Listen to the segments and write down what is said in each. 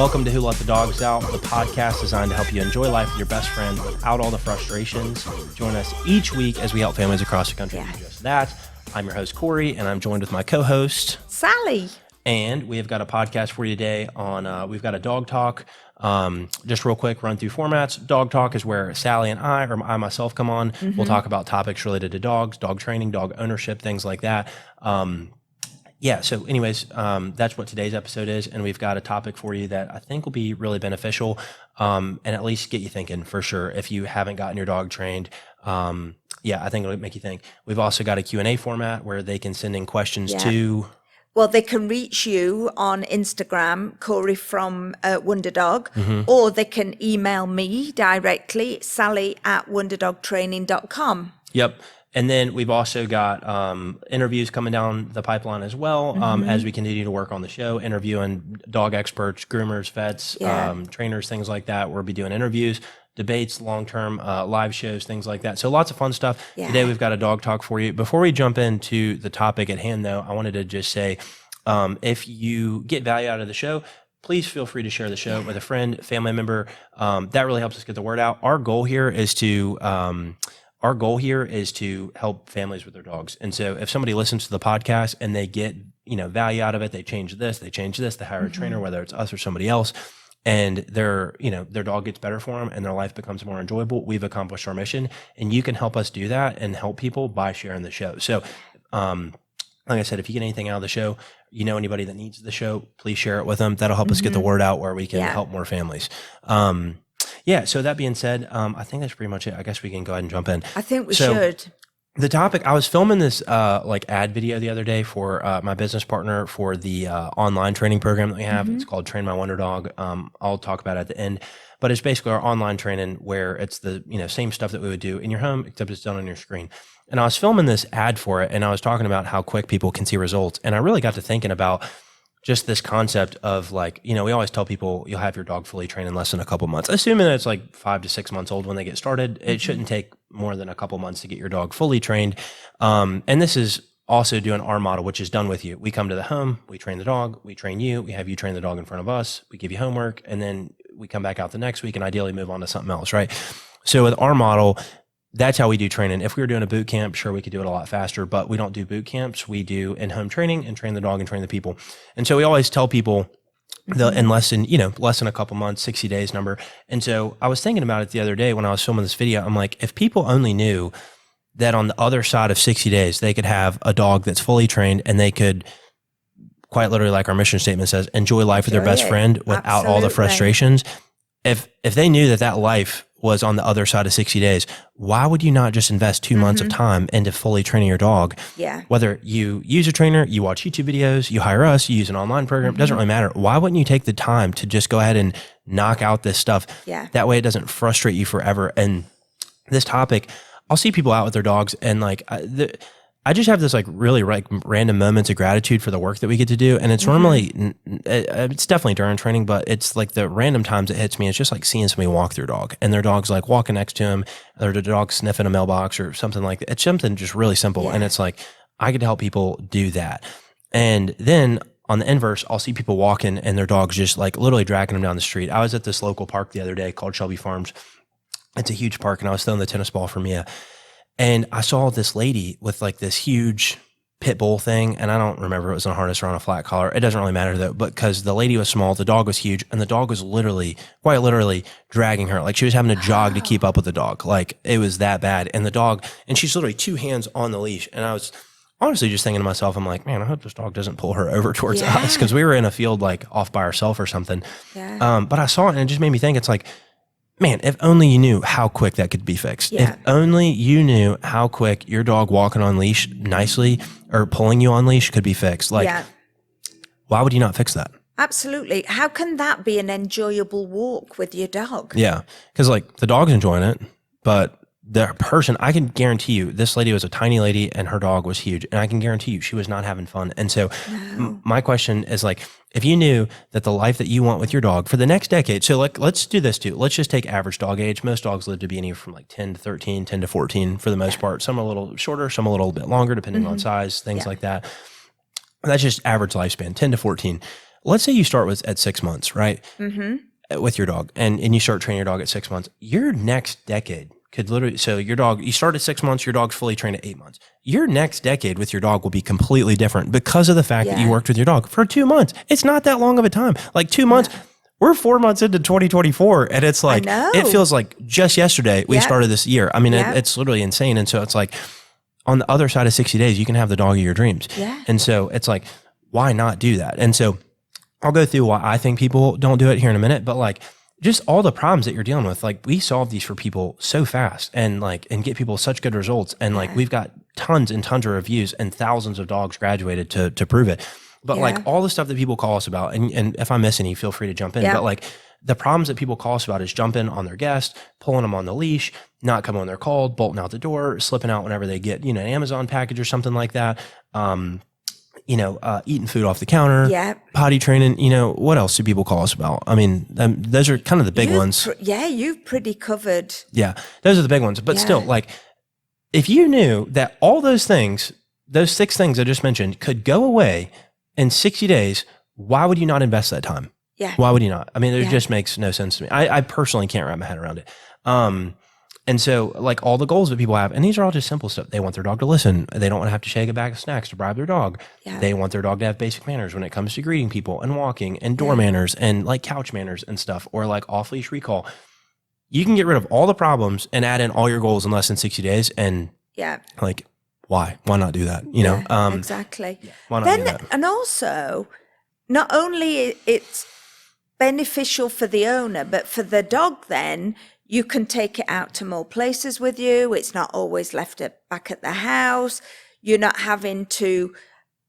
Welcome to Who Let the Dogs Out, the podcast designed to help you enjoy life with your best friend without all the frustrations. Join us each week as we help families across the country do just that. I'm your host, Corey, and I'm joined with my co-host, Sally. And we have got a podcast for you today on, we've got a dog talk. Just real quick, run through formats. Dog talk is where Sally and I, or I myself, come on. We'll talk about topics related to dogs, dog training, dog ownership, things like that. So anyways, that's what today's episode is. And we've got a topic for you that I think will be really beneficial, and at least get you thinking for sure. If you haven't gotten your dog trained, I think it'll make you think. We've also got a Q&A format where they can send in questions to... Well, they can reach you on Instagram, Corey from Wonder Dog, or they can email me directly, sally@wonderdogtraining.com. Yep. And then we've also got interviews coming down the pipeline as well, as we continue to work on the show, interviewing dog experts, groomers, vets, trainers, things like that. We'll be doing interviews, debates, long-term live shows, things like that. So lots of fun stuff. Yeah. Today we've got a dog talk for you. Before we jump into the topic at hand, though, I wanted to just say, if you get value out of the show, please feel free to share the show with a friend, family member. That really helps us get the word out. Our goal here is to help families with their dogs. And so if somebody listens to the podcast and they get, value out of it, they change this, they hire a trainer, whether it's us or somebody else, and their dog gets better for them and their life becomes more enjoyable, we've accomplished our mission. And you can help us do that and help people by sharing the show. So, like I said, if you get anything out of the show, anybody that needs the show, please share it with them. That'll help us get the word out where we can help more families. So that being said, I think that's pretty much it. I guess we can go ahead and jump in. I think we should. The topic, I was filming this ad video the other day for my business partner for the online training program that we have. It's called Train My Wonder Dog. I'll talk about it at the end, but it's basically our online training where it's the same stuff that we would do in your home, except it's done on your screen. And I was filming this ad for it, and I was talking about how quick people can see results. And I really got to thinking about just this concept of we always tell people you'll have your dog fully trained in less than a couple months, assuming that it's like 5 to 6 months old when they get started. It shouldn't take more than a couple months to get your dog fully trained. And this is also doing our model, which is done with you. We come to the home, we train the dog, we train you, we have you train the dog in front of us, we give you homework, and then we come back out the next week and ideally move on to something else, right? So with our model, that's how we do training. If we were doing a boot camp, sure, we could do it a lot faster, but we don't do boot camps. We do in-home training and train the dog and train the people. And so we always tell people in less than a couple months, 60 days number. And so I was thinking about it the other day when I was filming this video. I'm like, if people only knew that on the other side of 60 days, they could have a dog that's fully trained and they could, quite literally, like our mission statement says, enjoy life with their best friend without all the frustrations. If they knew that life was on the other side of 60 days, why would you not just invest 2 months of time into fully training your dog? Yeah. Whether you use a trainer, you watch YouTube videos, you hire us, you use an online program, doesn't really matter. Why wouldn't you take the time to just go ahead and knock out this stuff? Yeah. That way it doesn't frustrate you forever. And this topic, I'll see people out with their dogs and I just have this really random moments of gratitude for the work that we get to do. And it's normally, it's definitely during training, but it's like the random times it hits me. It's just like seeing somebody walk their dog and their dog's like walking next to him or the dog sniffing a mailbox or something like that. It's something just really simple. Yeah. And it's like, I get to help people do that. And then on the inverse, I'll see people walking and their dog's just literally dragging them down the street. I was at this local park the other day called Shelby Farms. It's a huge park and I was throwing the tennis ball for Mia. And I saw this lady with this huge pit bull thing. And I don't remember if it was on a harness or on a flat collar. It doesn't really matter though, but because the lady was small, the dog was huge, and the dog was quite literally dragging her. She was having to jog to keep up with the dog. It was that bad. And the dog, and she's literally 2 hands on the leash. And I was honestly just thinking to myself, I'm like, man, I hope this dog doesn't pull her over towards us. Cause we were in a field off by ourselves or something. Yeah. But I saw it and it just made me think, it's man, if only you knew how quick that could be fixed. Yeah. If only you knew how quick your dog walking on leash nicely or pulling you on leash could be fixed. Why would you not fix that? Absolutely. How can that be an enjoyable walk with your dog? Yeah. Because the dog's enjoying it, but the person, I can guarantee you, this lady was a tiny lady and her dog was huge. And I can guarantee you she was not having fun. And so my question is if you knew that the life that you want with your dog for the next decade, so let's do this too. Let's just take average dog age. Most dogs live to be anywhere from 10 to 13, 10 to 14 for the most part. Some are a little shorter, some a little bit longer, depending on size, things like that. That's just average lifespan, 10 to 14. let's say you start at 6 months, right? With your dog, and you start training your dog at 6 months. Your next decade could literally, so your dog, you start at 6 months, your dog's fully trained at 8 months. Your next decade with your dog will be completely different because of the fact that you worked with your dog for 2 months. It's not that long of a time. Like 2 months, we're 4 months into 2024, and it's like, it feels like just yesterday we started this year. I mean, it's literally insane. And so it's like, on the other side of 60 days, you can have the dog of your dreams. Yeah. And so it's like, why not do that? And so I'll go through why I think people don't do it here in a minute, but like, just all the problems that you're dealing with, like we solve these for people so fast and get people such good results. And like, we've got tons and tons of reviews and thousands of dogs graduated to prove it. But like all the stuff that people call us about, and if I miss any, feel free to jump in. But like the problems that people call us about is jumping on their guest, pulling them on the leash, not coming when they're called, bolting out the door, slipping out whenever they get, an Amazon package or something like that. Eating food off the counter, potty training, what else do people call us about? I mean, those are kind of the big ones. You've pretty covered. Yeah, those are the big ones. But still, like, if you knew that all those things, those 6 things I just mentioned could go away in 60 days, why would you not invest that time? Yeah. Why would you not? I mean, it just makes no sense to me. I personally can't wrap my head around it. And so like all the goals that people have, and these are all just simple stuff. They want their dog to listen. They don't want to have to shake a bag of snacks to bribe their dog. Yeah. They want their dog to have basic manners when it comes to greeting people and walking and door manners and like couch manners and stuff, or like off leash recall. You can get rid of all the problems and add in all your goals in less than 60 days. And like, why not do that? Exactly. Why not do that? And also, not only it's beneficial for the owner, but for the dog then, you can take it out to more places with you. It's not always left back at the house. You're not having to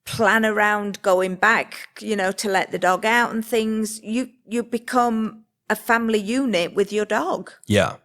plan around going back, to let the dog out and things. You become a family unit with your dog. Yeah.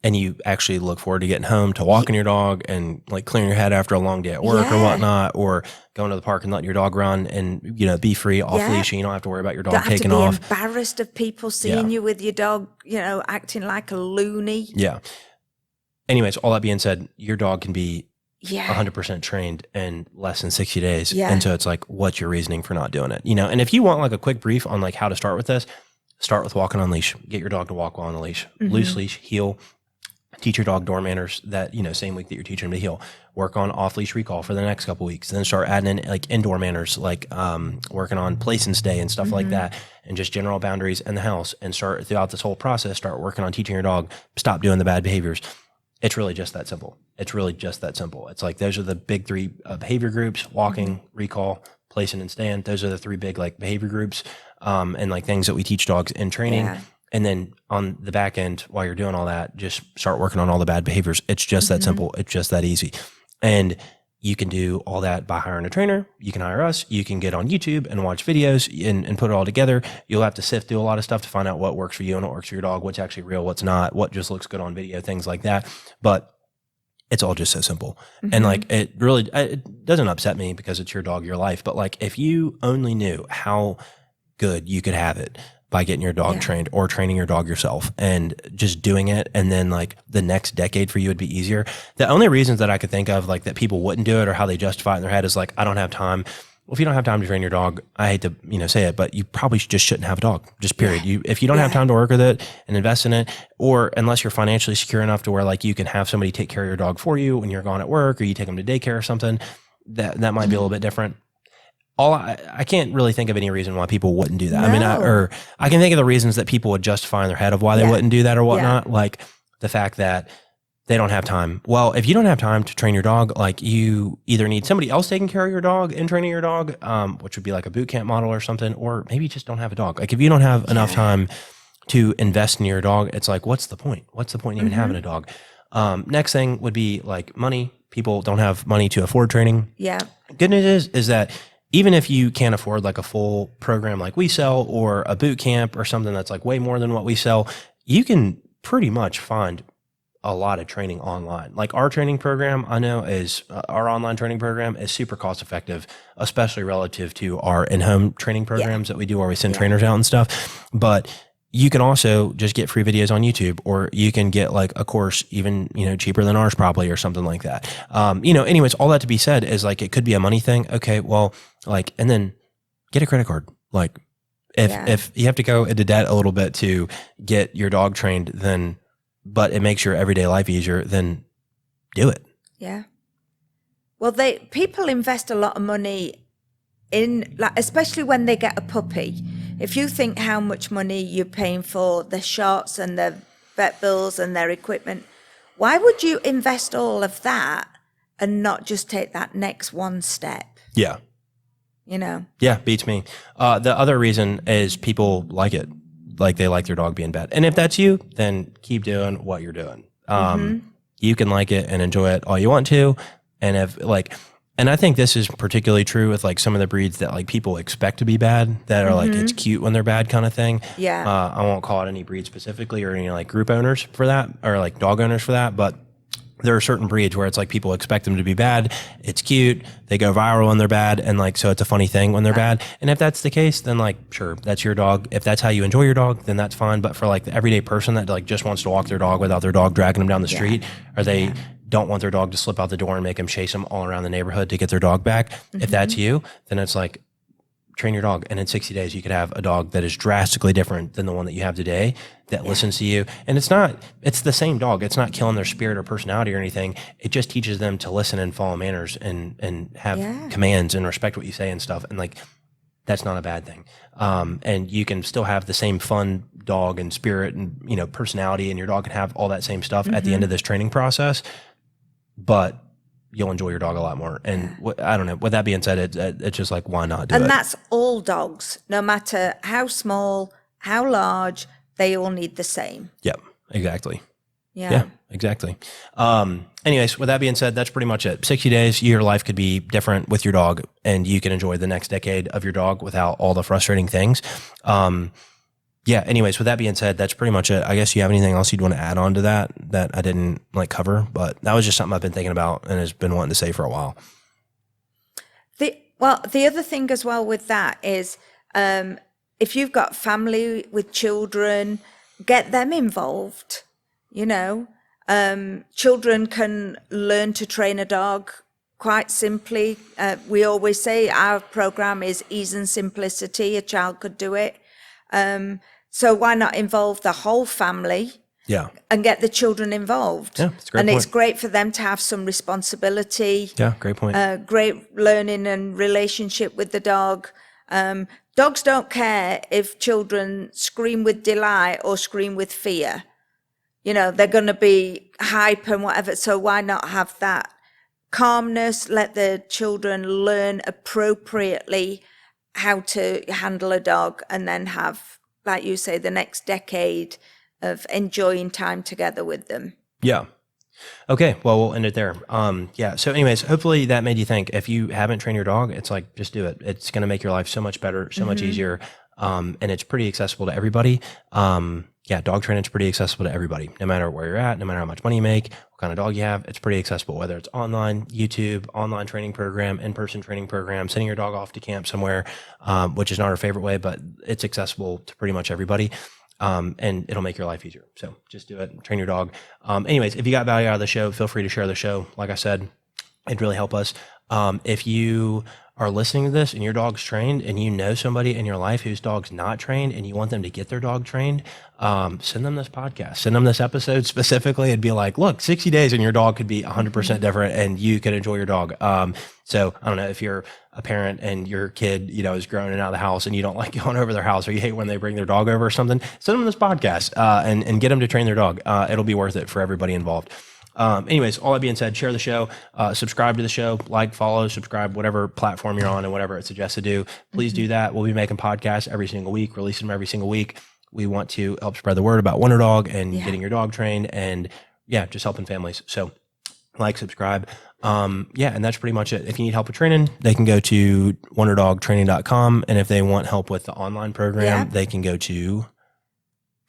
And you actually look forward to getting home to walking your dog and like clearing your head after a long day at work or whatnot, or going to the park and letting your dog run and, be free off leash. And you don't have to worry about your dog taking off. Don't have to be embarrassed of people seeing you with your dog, acting like a loony. Yeah. Anyways, all that being said, your dog can be 100% trained in less than 60 days. Yeah. And so it's like, what's your reasoning for not doing it? And if you want like a quick brief on like how to start with this, start with walking on leash. Get your dog to walk while on a leash. Loose leash, heel. Teach your dog door manners that, same week that you're teaching them to heel. Work on off-leash recall for the next couple weeks. Then start adding in like indoor manners, like working on place and stay and stuff like that, and just general boundaries in the house. And start throughout this whole process, start working on teaching your dog, stop doing the bad behaviors. It's really just that simple. It's like those are the big 3 behavior groups: walking, recall, placing and stand. Those are the 3 big like behavior groups and like things that we teach dogs in training. Yeah. And then on the back end, while you're doing all that, just start working on all the bad behaviors. It's just that simple. It's just that easy. And you can do all that by hiring a trainer. You can hire us. You can get on YouTube and watch videos and put it all together. You'll have to sift through a lot of stuff to find out what works for you and what works for your dog, what's actually real, what's not, what just looks good on video, things like that. But it's all just so simple. And like, it doesn't upset me because it's your dog, your life. But like, if you only knew how good you could have it by getting your dog trained or training your dog yourself and just doing it. And then like the next decade for you would be easier. The only reasons that I could think of like that people wouldn't do it or how they justify it in their head is like, I don't have time. Well, if you don't have time to train your dog, I hate to, say it, but you probably just shouldn't have a dog, just period. If you don't have time to work with it and invest in it, or unless you're financially secure enough to where like you can have somebody take care of your dog for you when you're gone at work, or you take them to daycare or something, that might be a little bit different. I can't really think of any reason why people wouldn't do that. No. I mean, I can think of the reasons that people would justify in their head of why they wouldn't do that or whatnot. Like the fact that they don't have time. Well, if you don't have time to train your dog, like you either need somebody else taking care of your dog and training your dog, which would be like a boot camp model or something, or maybe you just don't have a dog. Like if you don't have enough time to invest in your dog, it's like, what's the point? What's the point in even having a dog? Next thing would be like money. People don't have money to afford training. Yeah. Good news is that even if you can't afford like a full program like we sell, or a boot camp or something that's like way more than what we sell, you can pretty much find a lot of training online. Like our training program, I know our online training program is super cost effective, especially relative to our in-home training programs that we do where we send trainers out and stuff. But you can also just get free videos on YouTube, or you can get like a course even, cheaper than ours probably, or something like that. Anyways, all that to be said is like, it could be a money thing. Okay. Well, like, and then get a credit card. Like if you have to go into debt a little bit to get your dog trained, then, but it makes your everyday life easier, then do it. Yeah. Well, people invest a lot of money in, like, especially when they get a puppy. If you think how much money you're paying for the shots and the vet bills and their equipment, why would you invest all of that and not just take that next one step? Yeah. You know? Yeah, beats me. The other reason is people like it. Like they like their dog being bad. And if that's you, then keep doing what you're doing. You can like it and enjoy it all you want to. And and I think this is particularly true with like some of the breeds that like people expect to be bad, that are like, it's cute when they're bad kind of thing. Yeah. I won't call it any breed specifically or any like group owners for that, or like dog owners for that. But there are certain breeds where it's like people expect them to be bad. It's cute. They go viral when they're bad. And like, so it's a funny thing when they're bad. And if that's the case, then like, sure, that's your dog. If that's how you enjoy your dog, then that's fine. But for like the everyday person that like just wants to walk their dog without their dog dragging them down the street, or they don't want their dog to slip out the door and make them chase them all around the neighborhood to get their dog back. If that's you, then it's like, train your dog. And in 60 days, you could have a dog that is drastically different than the one that you have today, that listens to you. And it's the same dog. It's not killing their spirit or personality or anything. It just teaches them to listen and follow manners and have commands and respect what you say and stuff. And like, that's not a bad thing. And you can still have the same fun dog and spirit and, you know, personality, and your dog can have all that same stuff at the end of this training process, but you'll enjoy your dog a lot more. And I don't know, with that being said, it's just like, why not do it? And that's all dogs, no matter how small, how large, they all need the same. Yep, exactly. Yeah, exactly. Anyways, with that being said, that's pretty much it. 60 days, your life could be different with your dog, and you can enjoy the next decade of your dog without all the frustrating things. Anyways, with that being said, that's pretty much it. I guess you have anything else you'd want to add on to that I didn't like cover, but that was just something I've been thinking about and has been wanting to say for a while. The other thing as well with that is, if you've got family with children, get them involved. You know, children can learn to train a dog quite simply. We always say our program is ease and simplicity. A child could do it. So why not involve the whole family? Yeah. And get the children involved. Yeah, it's a great and point. It's great for them to have some responsibility. Yeah, great point. Great learning and relationship with the dog. Dogs don't care if children scream with delight or scream with fear. You know, they're going to be hype and whatever. So why not have that calmness? Let the children learn appropriately how to handle a dog, and then have, like you say, the next decade of enjoying time together with them. Yeah. Okay. Well, we'll end it there. So anyways, hopefully that made you think. If you haven't trained your dog, it's like, just do it. It's going to make your life so much better, so much easier. And it's pretty accessible to everybody. Dog training is pretty accessible to everybody, no matter where you're at, no matter how much money you make, what kind of dog you have. It's pretty accessible, whether it's online, YouTube, online training program, in-person training program, sending your dog off to camp somewhere, which is not our favorite way, but it's accessible to pretty much everybody. And it'll make your life easier. So just do it, train your dog. Anyways, if you got value out of the show, feel free to share the show. Like I said, it'd really help us. If you are listening to this and your dog's trained, and you know somebody in your life whose dog's not trained and you want them to get their dog trained, send them this podcast, send them this episode specifically, and be like, look, 60 days and your dog could be 100% different and you can enjoy your dog. So I don't know, if you're a parent and your kid, you know, is growing in and out of the house and you don't like going over their house, or you hate when they bring their dog over or something, send them this podcast, and get them to train their dog. It'll be worth it for everybody involved. Anyways, all that being said, share the show, subscribe to the show, like, follow, subscribe, whatever platform you're on and whatever it suggests to do. Please do that. We'll be making podcasts every single week, releasing them every single week. We want to help spread the word about Wonder Dog and getting your dog trained, and just helping families. So like, subscribe. And that's pretty much it. If you need help with training, they can go to wonderdogtraining.com. And if they want help with the online program, they can go to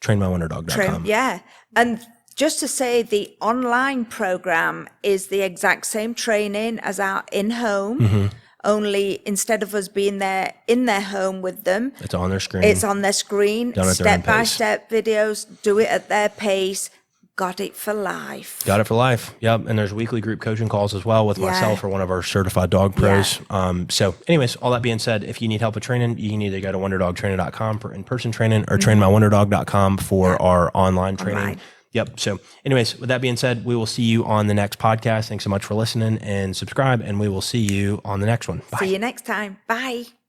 trainmywonderdog.com. And just to say, the online program is the exact same training as our in-home, only instead of us being there in their home with them, it's on their screen. It's on their screen, step-by-step videos, do it at their pace, got it for life. Got it for life. Yep. And there's weekly group coaching calls as well with myself or one of our certified dog pros. So anyways, all that being said, if you need help with training, you can either go to wonderdogtraining.com for in-person training or trainmywonderdog.com for our online training. Yep. So anyways, with that being said, we will see you on the next podcast. Thanks so much for listening and subscribe, and we will see you on the next one. Bye. See you next time. Bye.